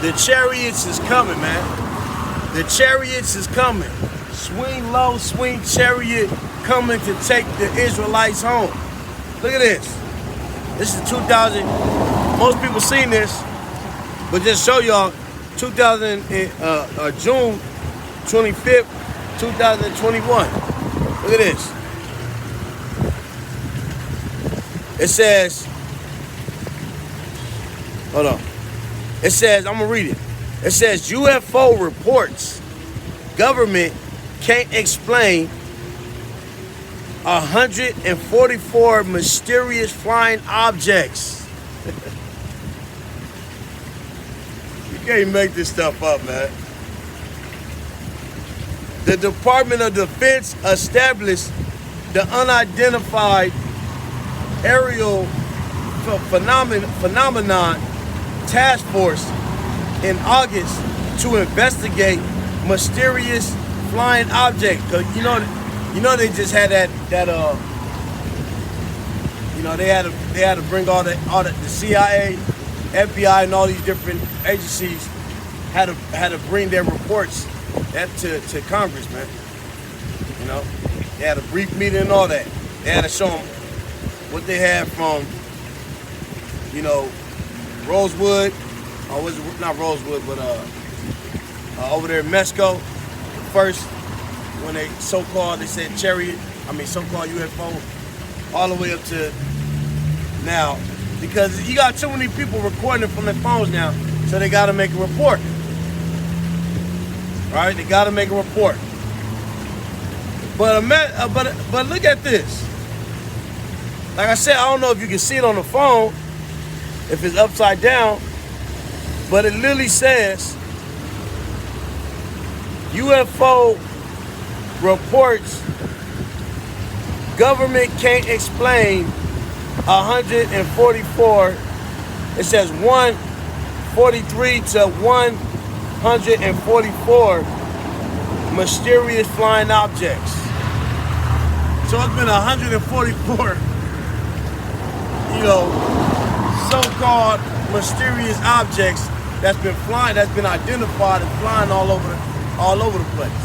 The chariots is coming, man. The chariots is coming. Swing low, swing chariot coming to take the Israelites home. Look at this. This is 2000. Most people seen this, but just show y'all 2000 June 25th, 2021. Look at this. It says, hold on. It says, I'm gonna read it. It says UFO reports. Government can't explain 144 mysterious flying objects. You can't make this stuff up, man. The Department of Defense established the unidentified aerial phenomenon task force in August to investigate mysterious flying object. Cause you know they just had that they had to bring all the CIA, FBI, and all these different agencies had to bring their reports to Congress, man. You know, they had a brief meeting and all that. They had to show them what they had from, Rosewood, or was it not Rosewood, but over there in Mexico, first when they so-called so-called UFO, all the way up to now, because you got too many people recording it from their phones now, so they got to make a report. All right, they got to make a report. But look at this. Like I said, I don't know if you can see it on the phone, if it's upside down, but it literally says UFO reports government can't explain 144. It says 143 to 144 mysterious flying objects. So it's been 144, so-called mysterious objects that's been flying, that's been identified and flying all over the place.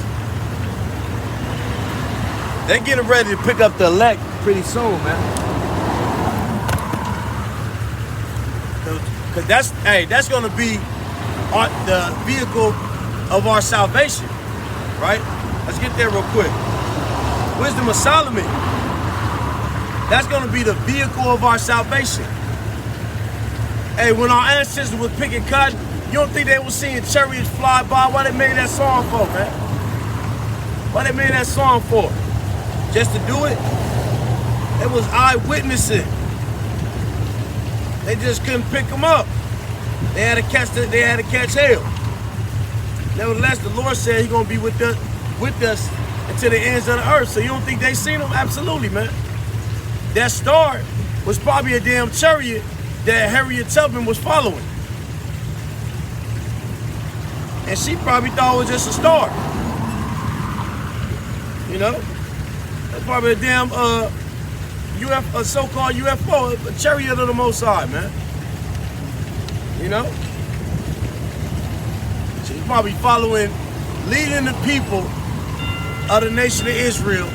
They're getting ready to pick up the elect pretty soon, man. Cause that's gonna be the vehicle of our salvation, right? Let's get there real quick. Wisdom of Solomon. That's gonna be the vehicle of our salvation. Hey, when our ancestors was picking cotton, you don't think they were seeing chariots fly by? Why they made that song for, man? Why they made that song for? Just to do it? It was eyewitnessing. They just couldn't pick them up. They had to catch hell. Nevertheless, the Lord said He's gonna be with us until the ends of the earth. So you don't think they seen them? Absolutely, man. That star was probably a damn chariot that Harriet Tubman was following. And she probably thought it was just a star. That's probably a damn a so-called UFO, a chariot of the Most High, man. She's probably leading the people of the nation of Israel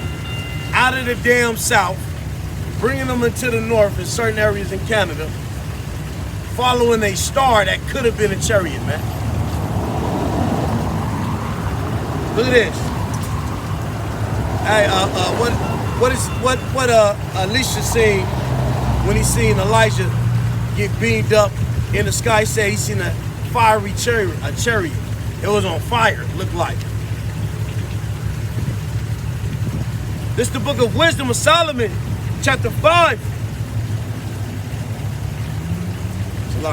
out of the damn South, bringing them into the North in certain areas in Canada, following a star that could have been a chariot, man. Look at this. Hey, what Elisha seen when he seen Elijah get beamed up in the sky? He said he seen a fiery chariot, It was on fire, it looked like. This is the book of Wisdom of Solomon, chapter 5. All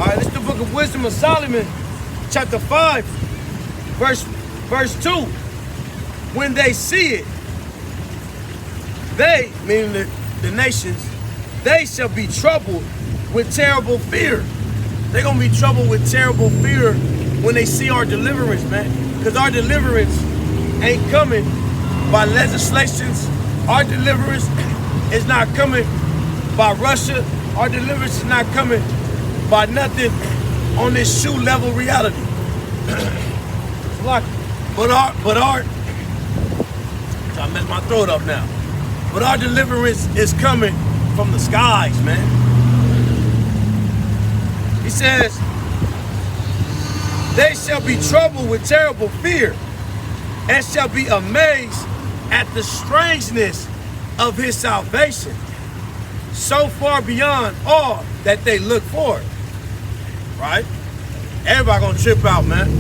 right, this is the book of Wisdom of Solomon, chapter 5, verse 2. When they see it, they, meaning the nations, they shall be troubled with terrible fear. They're going to be troubled with terrible fear when they see our deliverance, man. Because our deliverance ain't coming by legislations. Our deliverance is not coming by Russia. Our deliverance is not coming by nothing on this shoe level reality. But our I messed my throat up now. But our deliverance is coming from the skies, man. He says, they shall be troubled with terrible fear, and shall be amazed at the strangeness of his salvation, so far beyond all that they look for. Right? Everybody gonna trip out, man.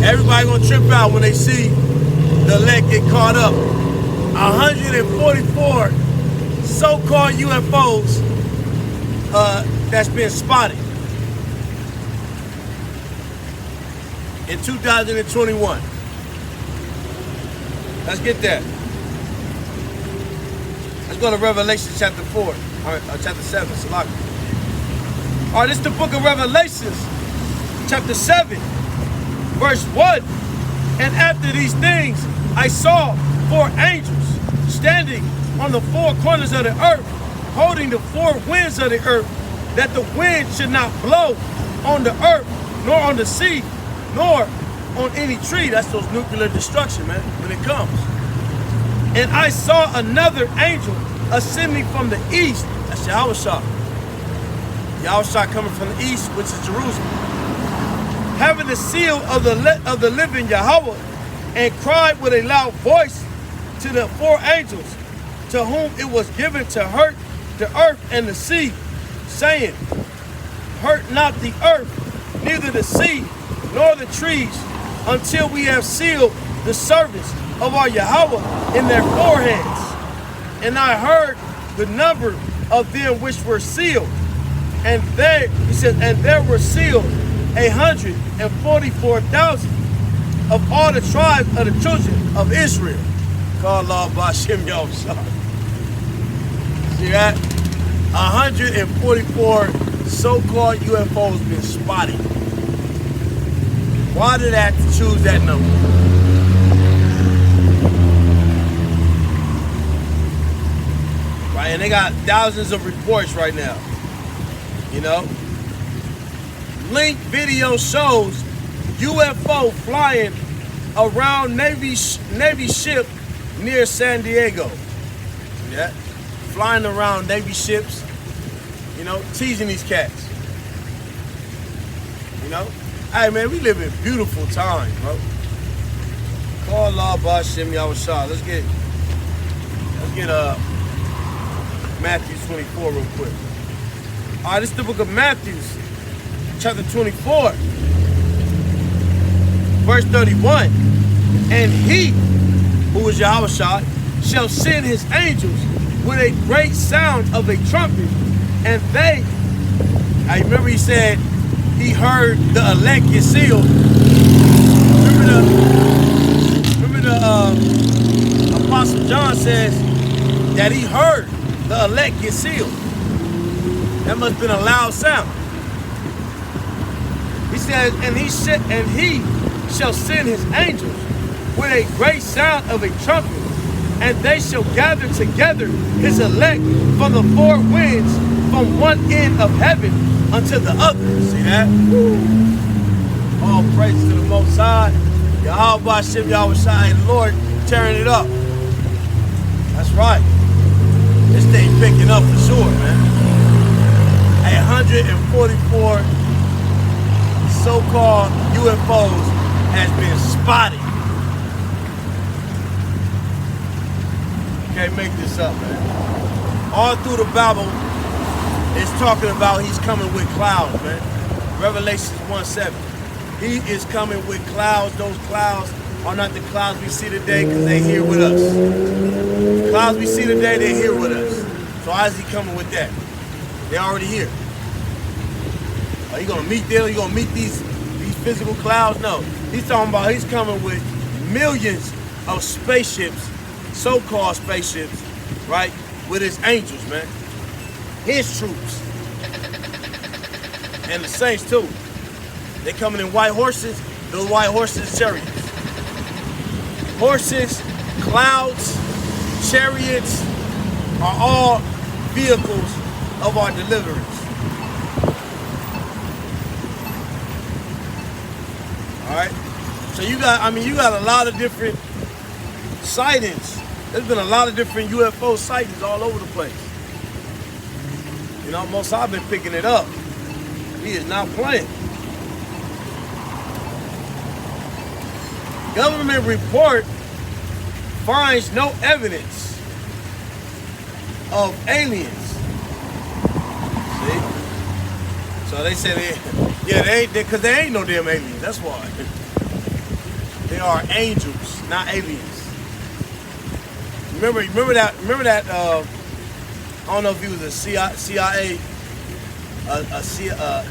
Everybody gonna trip out when they see the elect get caught up. 144 so-called UFOs that's been spotted in 2021. Let's get that. Let's go to Revelation chapter 4, or chapter 7. All right, this is the book of Revelations, chapter 7, verse 1. And after these things, I saw 4 angels standing on the 4 corners of the earth, holding the 4 winds of the earth, that the wind should not blow on the earth, nor on the sea, nor on any tree. That's those nuclear destruction, man, when it comes. And I saw another angel ascending from the east. That's Yahushua. Yahushua coming from the east, which is Jerusalem, having the seal of the living Yahweh, and cried with a loud voice to the 4 angels, to whom it was given to hurt the earth and the sea, saying, hurt not the earth, neither the sea, nor the trees, until we have sealed the servants of our Yahweh in their foreheads. And I heard the number of them which were sealed, and they, he says, and there were sealed 144,000 of all the tribes of the children of Israel. Call Allah Bashim Yahushua. See that? 144 so-called UFOs been spotted. Why did I have to choose that number? Right, and they got thousands of reports right now. You know? Link video shows UFO flying around Navy ship near San Diego. Yeah, flying around Navy ships, you know, teasing these cats. You know, hey man, we live in beautiful times, bro. Call Allah Bashim Yahushua. Let's get Matthew 24 real quick. All right, this is the book of Matthew, chapter 24, verse 31. And he, who is Yahushua, shall send his angels with a great sound of a trumpet, and they, I remember he said he heard the elect get sealed. Remember the Apostle John says that he heard the elect get sealed. That must have been a loud sound. He says, and he shall send his angels with a great sound of a trumpet, and they shall gather together his elect from the 4 winds, from one end of heaven unto the other. See that? All praise to the Most High. Yahweh Bashim Yahushua, and the Lord tearing it up. That's right. This thing picking up for sure, man. 144 so-called UFOs has been spotted. Can't make this up, man. All through the Bible, it's talking about he's coming with clouds, man. Revelations 1:7. He is coming with clouds. Those clouds are not the clouds we see today, because they're here with us. The clouds we see today, they're here with us. So how is he coming with that? They're already here. Are you gonna meet them? Are you gonna meet these physical clouds? No. He's talking about he's coming with millions of spaceships, so-called spaceships, right? With his angels, man. His troops. And the saints too. They coming in white horses. Those white horses, chariots. Horses, clouds, chariots are all vehicles of our deliverance. All right. So you got a lot of different sightings. There's been a lot of different UFO sightings all over the place. You know, most I've been picking it up. He is not playing. Government report finds no evidence of aliens. See? So they said, because they ain't no damn aliens. That's why. They are angels, not aliens. Remember that. I don't know if he was a CIA,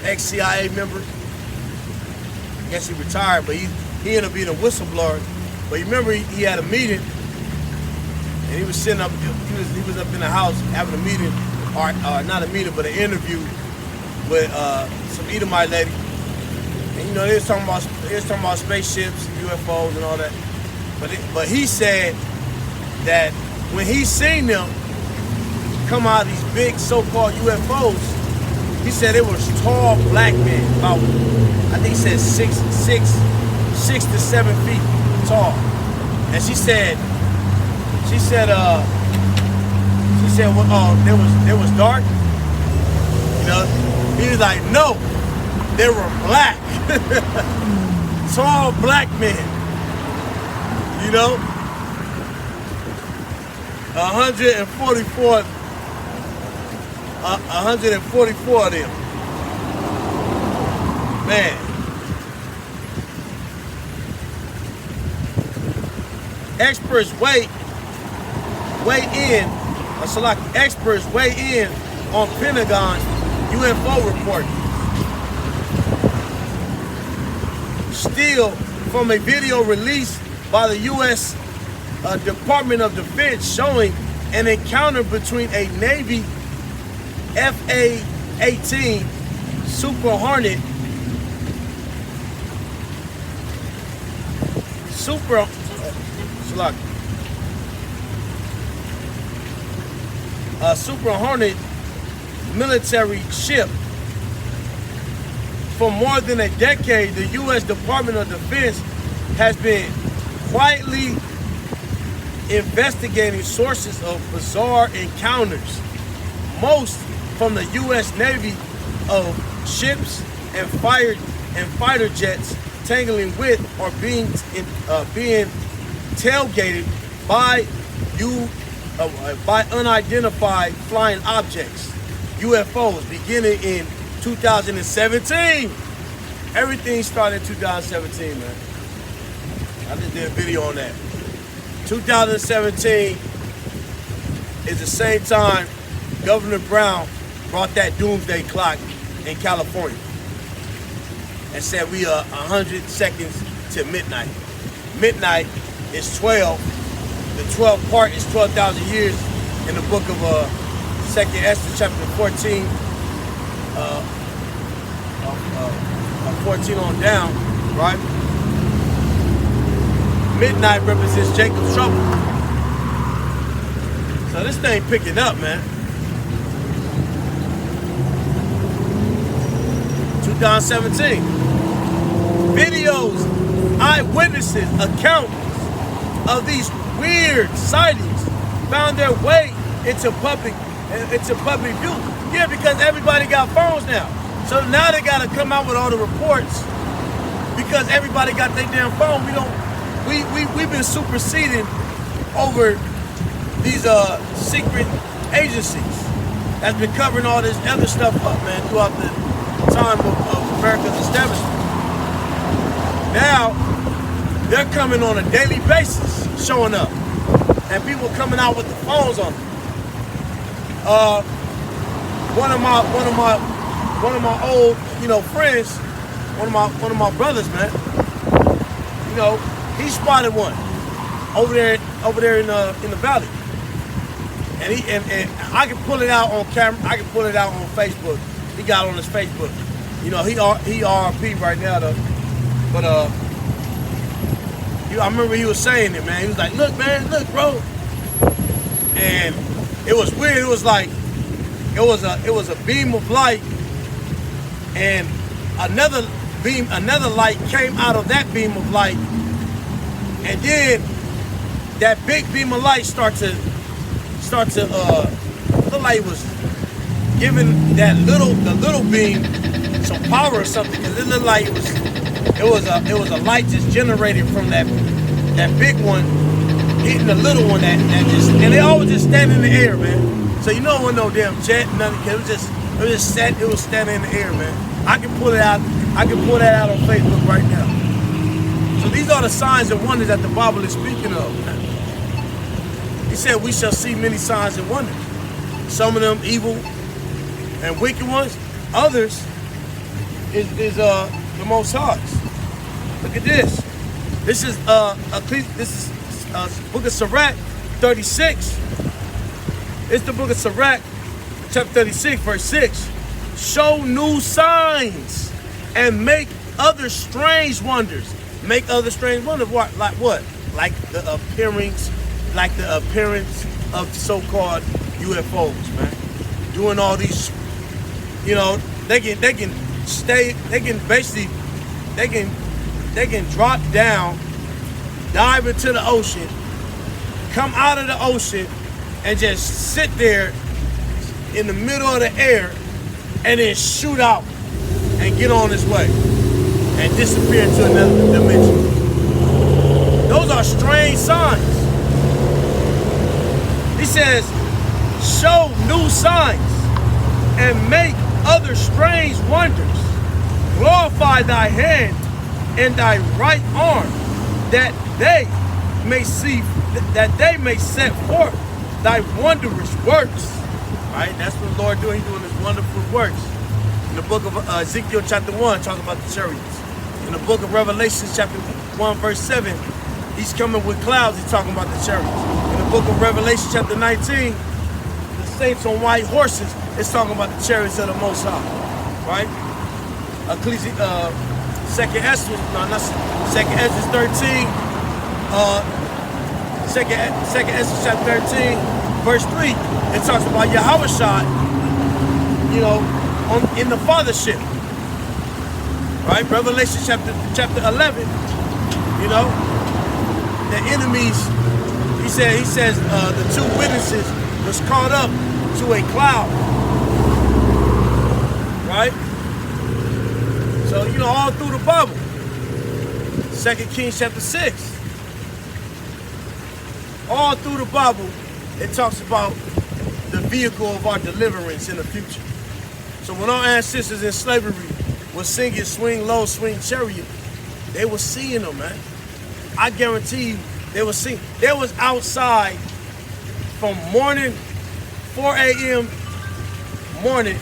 ex-CIA member. I guess he retired, but he ended up being a whistleblower. But you remember he had a meeting, and he was sitting up. He was up in the house having a meeting, or not a meeting, but an interview with some Edomite lady. And you know they was talking about spaceships, UFOs, and all that. But he said that when he seen them come out of these big so-called UFOs, he said it was tall black men, about I think he said 6 to 7 feet tall. And she said well, there was dark. You know, he was like, no, they were black. Tall black men. You know? 144 of them. Man. Experts weigh in on Pentagon's UFO report. Still from a video released by the U.S. Department of Defense showing an encounter between a Navy FA-18 Super Hornet Super Hornet military ship. For more than a decade, the U.S. Department of Defense has been quietly investigating sources of bizarre encounters, most from the U.S. Navy, of ships and fighter jets tangling with or being tailgated by unidentified flying objects, UFOs, beginning in 2017. Everything started in 2017, man. I just did a video on that. 2017 is the same time Governor Brown brought that doomsday clock in California and said we are 100 seconds to midnight. Midnight is 12. The 12th part is 12,000 years in the book of 2nd Esther chapter 14. 14 on down, right? Midnight represents Jacob's trouble. So this thing picking up, man. 2017. Videos, eyewitnesses, accounts of these weird sightings found their way into public view. Yeah, because everybody got phones now. So now they gotta come out with all the reports because everybody got their damn phone. We've been superseding over these secret agencies that's been covering all this other stuff up, man, throughout the time of America's establishment. Now they're coming on a daily basis, showing up, and people coming out with the phones on them. One of my old, friends, one of my brothers, man. He spotted one over there in the valley, and I can pull it out on camera. I can pull it out on Facebook. He got it on his Facebook. He RP right now though, but I remember he was saying it, man. He was like, "Look, man, look, bro," and it was weird. It was like it was a beam of light, and another light came out of that beam of light, and then that big beam of light start to look like it was giving the little beam some power or something, because it looked like it was a light just generated from that big one hitting the little one that just, and they always just stand in the air, man. So you know it wasn't no damn jet, nothing. It was standing in the air, man. I can pull it out. I can pull that out on Facebook right now. So these are the signs and wonders that the Bible is speaking of, man. He said we shall see many signs and wonders. Some of them evil and wicked ones. Others is the Most High's. Look at this. This is Book of Sirach 36. It's the Book of Sirach, chapter 36, verse 6. Show new signs and make other strange wonders. Make other strange wonders. What? Like what? Like the appearance of so-called UFOs, man. Doing all these, you know, they can drop down, dive into the ocean, come out of the ocean, and just sit there in the middle of the air, and then shoot out and get on his way and disappear into another dimension. Those are strange signs. He says, show new signs and make other strange wonders. Glorify thy hand and thy right arm, that they may set forth thy wondrous works. Right? That's what the Lord doing. He's doing his wonderful works. In the book of Ezekiel chapter 1, talking about the chariots. In the book of Revelation chapter 1, verse 7, he's coming with clouds. He's talking about the chariots. In the book of Revelation chapter 19, the saints on white horses, it's talking about the chariots of the Most High. Right? Second Esdras 13. Second Esdras chapter 13, verse 3. It talks about Yahushua, you know, in the fathership. Right? Revelation chapter 11. You know, the enemies. He says the two witnesses was caught up to a cloud. Right? So, you know, all through the Bible. 2 Kings chapter 6. All through the Bible, it talks about the vehicle of our deliverance in the future. So when our ancestors in slavery were singing Swing Low, Swing Chariot, they were seeing them, man. I guarantee you, they were seeing. They was outside from morning, 4 a.m. morning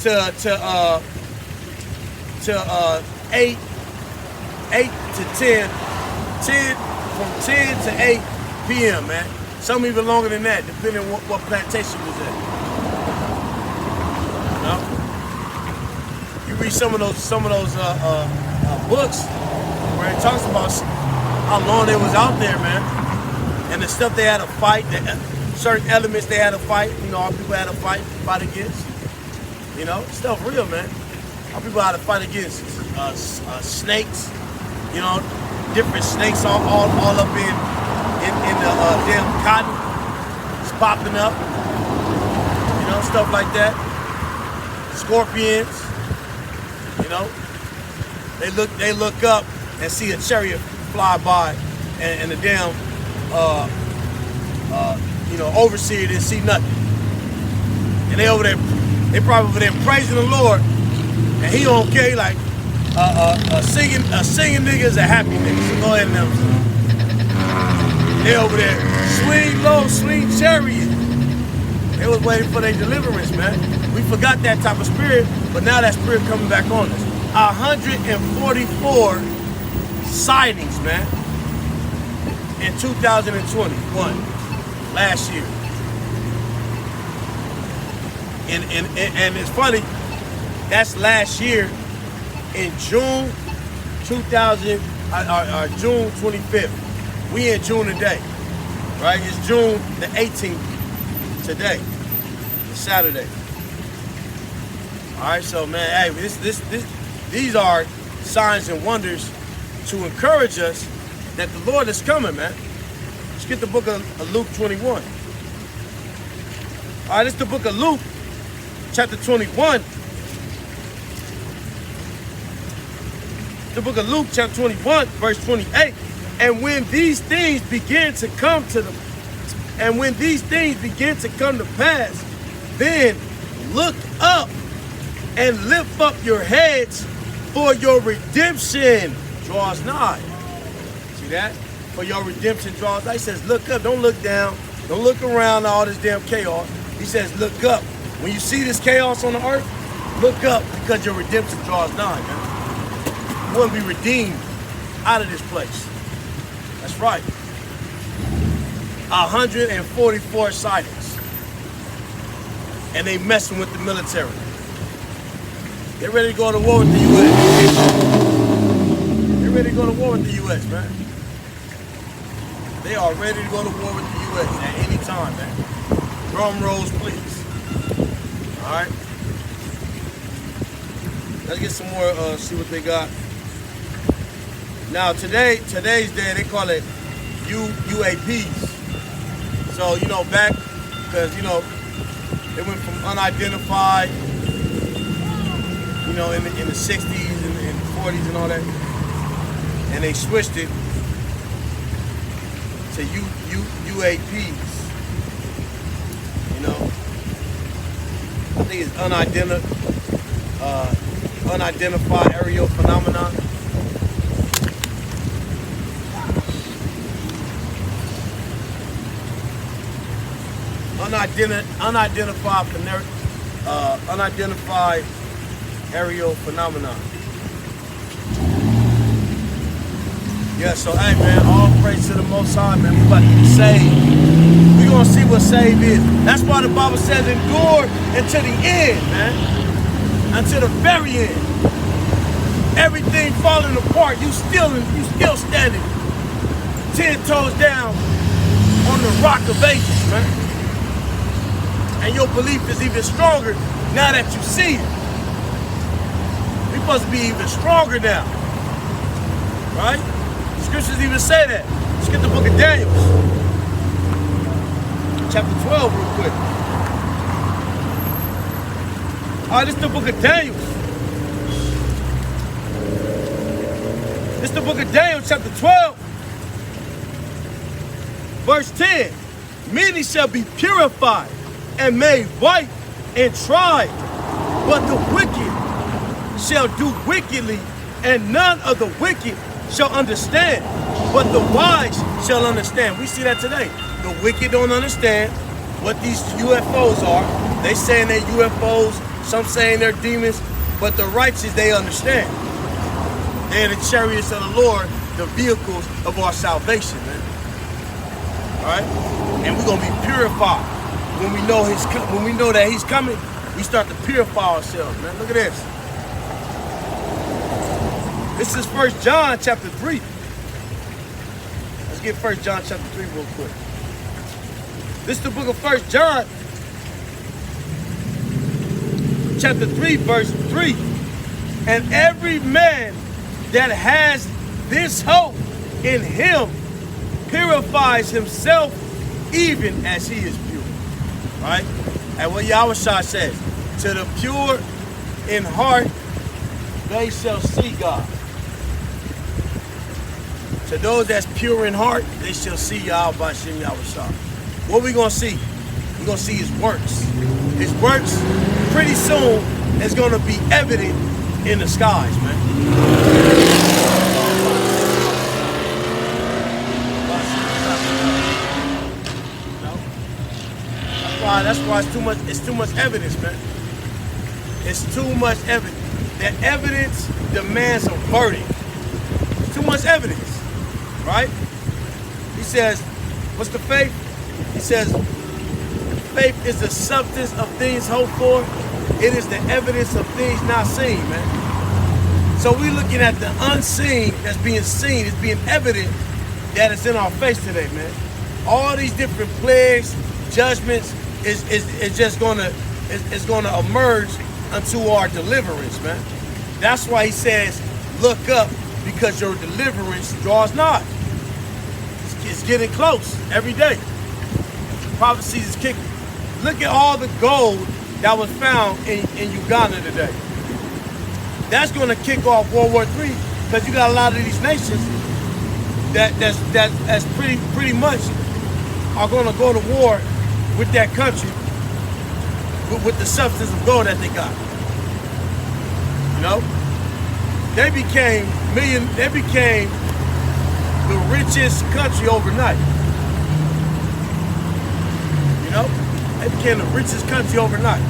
to 8 to 10, from 10 to 8 p.m., man. Some even longer than that, depending on what plantation was at. You know? You read some of those books where it talks about how long they was out there, man, and the stuff they had to fight, certain elements they had to fight. You know, our people had to fight against. You know, stuff real, man. Our people had to fight against snakes. You know, different snakes all up in the damn cotton. It's popping up. You know, stuff like that. Scorpions. You know, they look up and see a chariot fly by, and the damn you know, overseer didn't see nothing. And they over there, they probably over there praising the Lord, and he don't care. He like singing nigga is a happy nigga. So go ahead and them. They over there, swing low, swing chariot. They was waiting for their deliverance, man. We forgot that type of spirit, but now that spirit coming back on us. 144 sightings, man, in 2021, last year. And it's funny, that's last year in June 2000, June 25th. We in June today, right? It's June the 18th today. Saturday. All right, so man, hey, these are signs and wonders to encourage us that the Lord is coming, man. Let's get the book of Luke 21. All right, it's the book of Luke, chapter 21. The book of Luke, chapter 21, verse 28. And when these things begin to come to pass, then look up and lift up your heads, for your redemption draws nigh. See that? For your redemption draws nigh. He says, look up, don't look down, don't look around all this damn chaos. He says, look up. When you see this chaos on the earth, look up, because your redemption draws nigh, man. You want to be redeemed out of this place. That's right. 144 sightings. And they messing with the military. They're ready to go to war with the U.S. They're ready to go to war with the U.S., man. They are ready to go to war with the U.S. at any time, man. Drum rolls, please. All right. Let's get some more, see what they got. Now, today's day, they call it UAPs. So, you know, back, because, you know, it went from unidentified, you know, in the 60s and the 40s and all that. And they switched it to UAPs. You know, I think it's unidentified aerial phenomenon. Unidentified aerial phenomenon. Yeah, so hey man, all praise to the Most High, man. We about to be saved. We're gonna see what saved is. That's why the Bible says endure until the end, man. Until the very end. Everything falling apart, you still standing 10 toes down on the rock of ages, man. And your belief is even stronger now that you see it. We're supposed to be even stronger now. Right? The scriptures even say that. Let's get the book of Daniel. Chapter 12 real quick. All right, this is the book of Daniel. This is the book of Daniel, chapter 12. Verse 10. Many shall be purified and made white and tried, but the wicked shall do wickedly, and none of the wicked shall understand, but the wise shall understand. We see that today. The wicked don't understand what these UFOs are. They saying they're UFOs, some saying they're demons, but the righteous, they understand. They're the chariots of the Lord, the vehicles of our salvation, man. All right? And we're gonna be purified. When we know that he's coming, we start to purify ourselves, man. Look at this. This is 1 John chapter 3. Let's get 1 John chapter 3 real quick. This is the book of 1 John chapter 3, verse 3. And every man that has this hope in him purifies himself even as he is pure. Right? And what Yahushua says, to the pure in heart, they shall see God. To those that's pure in heart, they shall see Yahweh Bashem Yahushua. What we gonna see? We're gonna see his works. His works, pretty soon, is gonna be evident in the skies, man. That's why it's too much evidence, man. It's too much evidence. That evidence demands a verdict. It's too much evidence, right? He says, what's the faith? He says, faith is the substance of things hoped for. It is the evidence of things not seen, man. So we're looking at the unseen that's being seen, it's being evident that it's in our face today, man. All these different plagues, judgments, is just gonna emerge unto our deliverance, man. That's why he says, look up, because your deliverance draws nigh. It's getting close every day. Prophecies is kicking. Look at all the gold that was found in Uganda today. That's going to kick off World War III, because you got a lot of these nations that's pretty much are going to go to war with that country with the substance of gold that they got. You know, they became the richest country overnight. You know, they became the richest country overnight.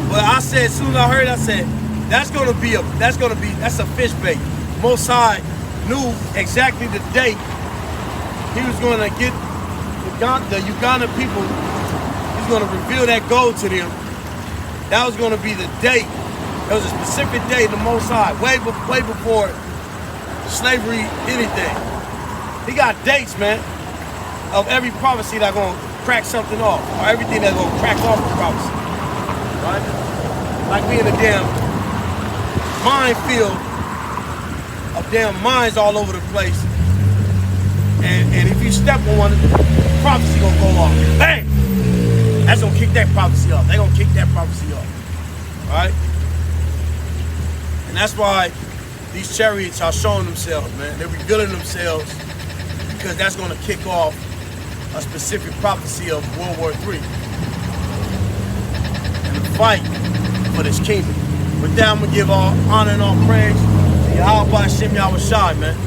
But I said, as soon as I heard, I said, that's a fish bait. Most High knew exactly the date he was going to get the Ugandan people. He's going to reveal that gold to them. That was going to be the date. It was a specific date, the Most High, way before slavery, anything. He got dates, man, of every prophecy that's going to crack something off, or everything that's going to crack off the prophecy, right? Like we in a damn minefield of damn mines all over the place, and if you step on one, prophecy gonna go off. Bang! That's gonna kick that prophecy off. They gonna kick that prophecy off, all right? And that's why these chariots are showing themselves, man. They're revealing themselves, because that's gonna kick off a specific prophecy of World War III and the fight for this kingdom. With that, I'm gonna give all honor and all praise to Yahweh Shem Yahweh Shai, man.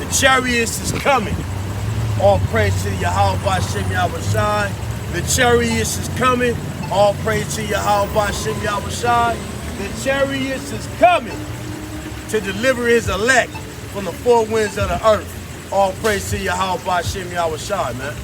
The chariots is coming. All praise to Yahweh Shem Yahweh Shai. The chariots is coming. All praise to Yahweh Shem Yahweh Shai. The chariots is coming to deliver his elect from the four winds of the earth. All praise to Yahweh Shem Yahweh Shai, man.